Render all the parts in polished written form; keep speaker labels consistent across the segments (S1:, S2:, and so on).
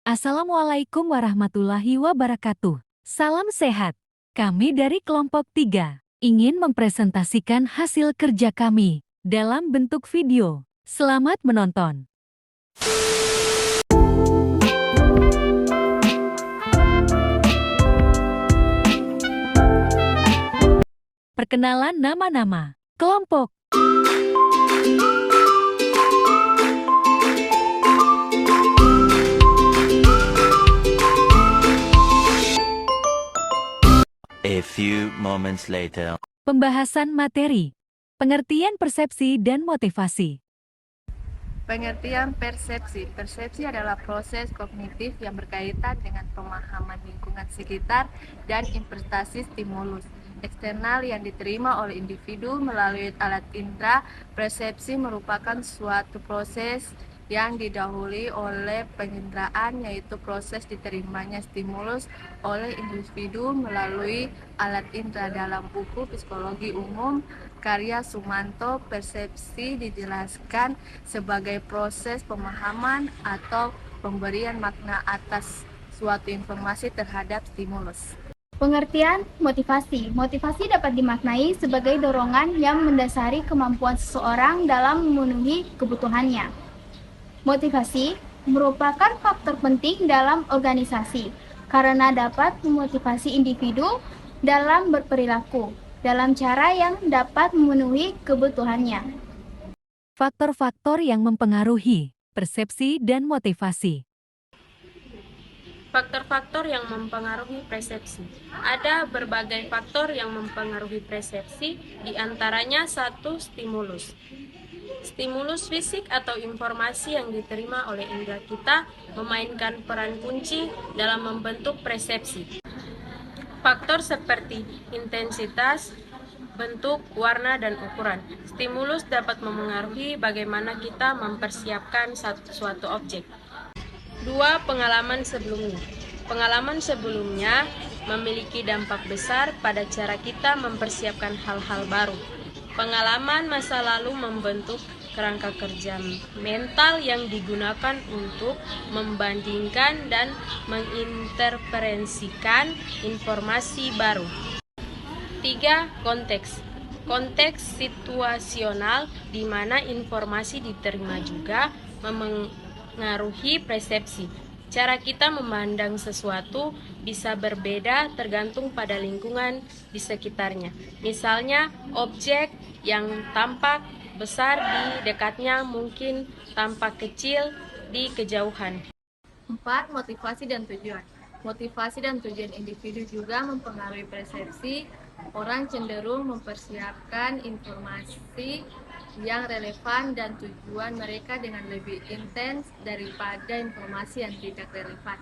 S1: Assalamualaikum warahmatullahi wabarakatuh. Salam sehat. Kami dari kelompok 3 ingin mempresentasikan hasil kerja kami dalam bentuk video. Selamat menonton. Perkenalan nama-nama kelompok.
S2: A few moments later.
S1: Pembahasan materi, pengertian persepsi dan motivasi.
S3: Pengertian persepsi. Persepsi adalah proses kognitif yang berkaitan dengan pemahaman lingkungan sekitar dan interpretasi stimulus eksternal yang diterima oleh individu melalui alat indera. Persepsi merupakan suatu proses yang didahului oleh penginderaan, yaitu proses diterimanya stimulus oleh individu melalui alat indera. Dalam buku Psikologi Umum karya Sumanto, persepsi dijelaskan sebagai proses pemahaman atau pemberian makna atas suatu informasi terhadap stimulus.
S4: Pengertian motivasi. Motivasi dapat dimaknai sebagai dorongan yang mendasari kemampuan seseorang dalam memenuhi kebutuhannya. Motivasi merupakan faktor penting dalam organisasi karena dapat memotivasi individu dalam berperilaku dalam cara yang dapat memenuhi kebutuhannya.
S1: Faktor-faktor yang mempengaruhi persepsi dan motivasi.
S5: Faktor-faktor yang mempengaruhi persepsi. Ada berbagai faktor yang mempengaruhi persepsi, diantaranya 1. Stimulus. Stimulus fisik atau informasi yang diterima oleh indera kita memainkan peran kunci dalam membentuk persepsi. Faktor seperti intensitas, bentuk, warna, dan ukuran. Stimulus dapat memengaruhi bagaimana kita mempersiapkan suatu objek. 2. Pengalaman sebelumnya. Pengalaman sebelumnya memiliki dampak besar pada cara kita mempersiapkan hal-hal baru. Pengalaman masa lalu membentuk kerangka kerja mental yang digunakan untuk membandingkan dan menginterferensikan informasi baru. 3. Konteks. Konteks situasional di mana informasi diterima juga memengaruhi persepsi. Cara kita memandang sesuatu bisa berbeda tergantung pada lingkungan di sekitarnya. Misalnya, objek yang tampak besar di dekatnya mungkin tampak kecil di kejauhan.
S3: 4. Motivasi dan tujuan. Motivasi dan tujuan individu juga mempengaruhi persepsi. Orang cenderung mempersiapkan informasi yang relevan dan tujuan mereka dengan lebih intens daripada informasi yang tidak relevan.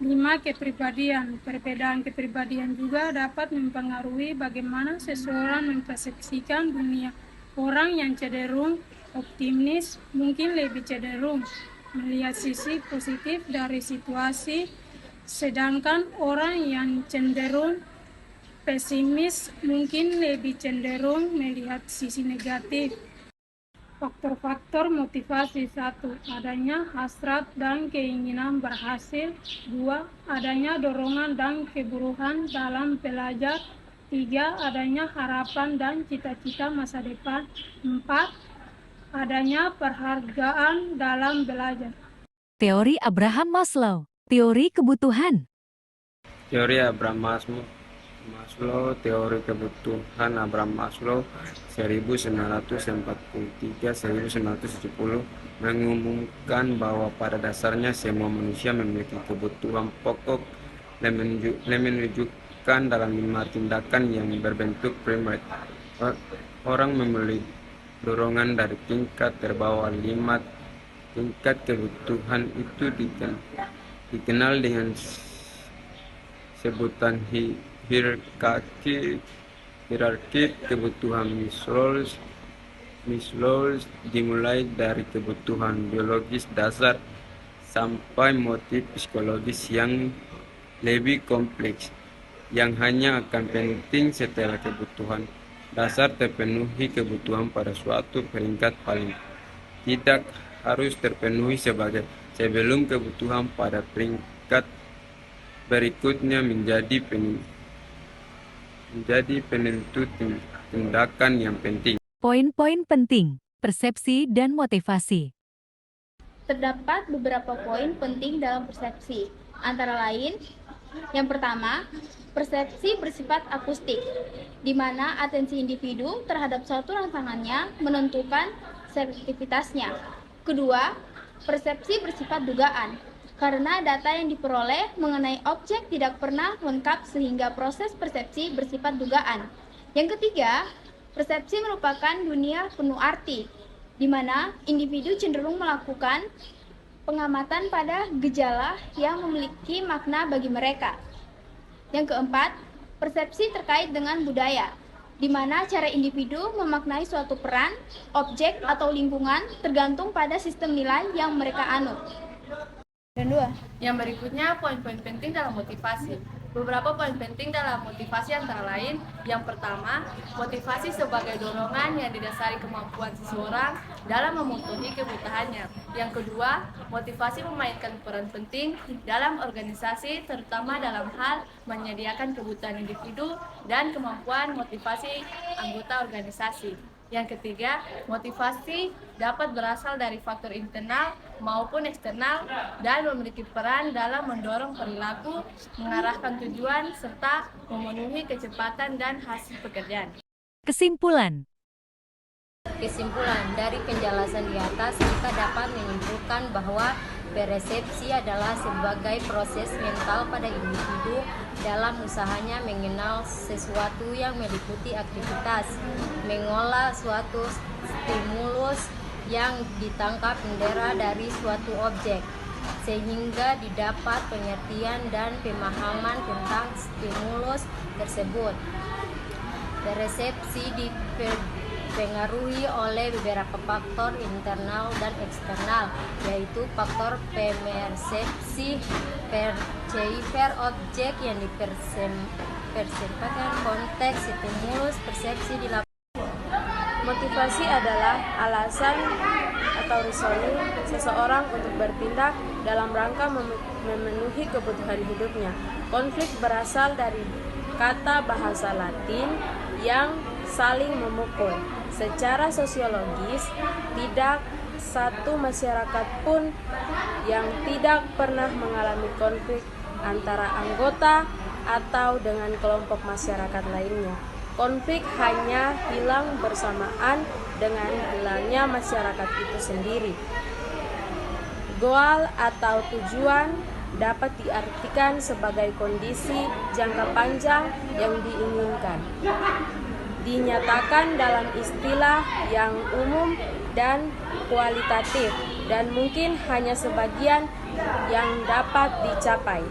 S6: 5. Kepribadian. Perbedaan kepribadian juga dapat mempengaruhi bagaimana seseorang mempersepsikan dunia. Orang yang cenderung optimis mungkin lebih cenderung melihat sisi positif dari situasi, sedangkan orang yang cenderung pesimis mungkin lebih cenderung melihat sisi negatif. Faktor-faktor motivasi. 1. Adanya hasrat dan keinginan berhasil. 2. Adanya dorongan dan keburuhan dalam belajar. 3. Adanya harapan dan cita-cita masa depan. 4. Adanya penghargaan dalam belajar.
S1: Teori Abraham Maslow, teori kebutuhan.
S7: Teori Abraham Maslow, teori kebutuhan Abraham Maslow 1943-1970 mengumumkan bahwa pada dasarnya semua manusia memiliki kebutuhan pokok dan menunjukkan dalam 5 tindakan yang berbentuk primer. Orang memiliki dorongan dari tingkat terbawah. 5 tingkat kebutuhan itu dikenal dengan sebutan hierarki kebutuhan Maslow dimulai dari kebutuhan biologis dasar sampai motif psikologis yang lebih kompleks yang hanya akan penting setelah kebutuhan dasar terpenuhi kebutuhan pada suatu peringkat paling tidak harus terpenuhi sebelum kebutuhan pada peringkat berikutnya menjadi penentu tindakan yang penting.
S1: Poin-poin penting, persepsi dan motivasi.
S4: Terdapat beberapa poin penting dalam persepsi, antara lain, yang pertama, persepsi bersifat akustik, di mana atensi individu terhadap suatu rangsangannya menentukan sensitivitasnya. Kedua, persepsi bersifat dugaan, karena data yang diperoleh mengenai objek tidak pernah lengkap sehingga proses persepsi bersifat dugaan. Yang ketiga, persepsi merupakan dunia penuh arti, di mana individu cenderung melakukan pengamatan pada gejala yang memiliki makna bagi mereka. Yang keempat, persepsi terkait dengan budaya, di mana cara individu memaknai suatu peran, objek, atau lingkungan tergantung pada sistem nilai yang mereka anut. Dan dua.
S3: Yang berikutnya, poin-poin penting dalam motivasi. Beberapa poin penting dalam motivasi antara lain, yang pertama, motivasi sebagai dorongan yang didasari kemampuan seseorang dalam memenuhi kebutuhannya. Yang kedua, motivasi memainkan peran penting dalam organisasi, terutama dalam hal menyediakan kebutuhan individu dan kemampuan motivasi anggota organisasi. Yang ketiga, motivasi dapat berasal dari faktor internal maupun eksternal dan memiliki peran dalam mendorong perilaku, mengarahkan tujuan, serta memenuhi kecepatan dan hasil pekerjaan.
S1: Kesimpulan.
S8: Kesimpulan dari penjelasan di atas, kita dapat menyimpulkan bahwa persepsi adalah sebagai proses mental pada individu dalam usahanya mengenal sesuatu yang meliputi aktivitas, mengolah suatu stimulus yang ditangkap indera dari suatu objek, sehingga didapat pengertian dan pemahaman tentang stimulus tersebut. Persepsi dipengaruhi oleh beberapa faktor internal dan eksternal, yaitu faktor pemersepsi, perceiver objek yang dipersepsikan, konteks stimulus persepsi dilakukan.
S5: Motivasi adalah alasan atau reasoning seseorang untuk bertindak dalam rangka memenuhi kebutuhan hidupnya. Konflik berasal dari kata bahasa Latin yang saling memukul. Secara sosiologis, tidak satu masyarakat pun yang tidak pernah mengalami konflik antara anggota atau dengan kelompok masyarakat lainnya. Konflik hanya hilang bersamaan dengan hilangnya masyarakat itu sendiri. Goal atau tujuan dapat diartikan sebagai kondisi jangka panjang yang diinginkan. Dinyatakan dalam istilah yang umum dan kualitatif, dan mungkin hanya sebagian yang dapat dicapai.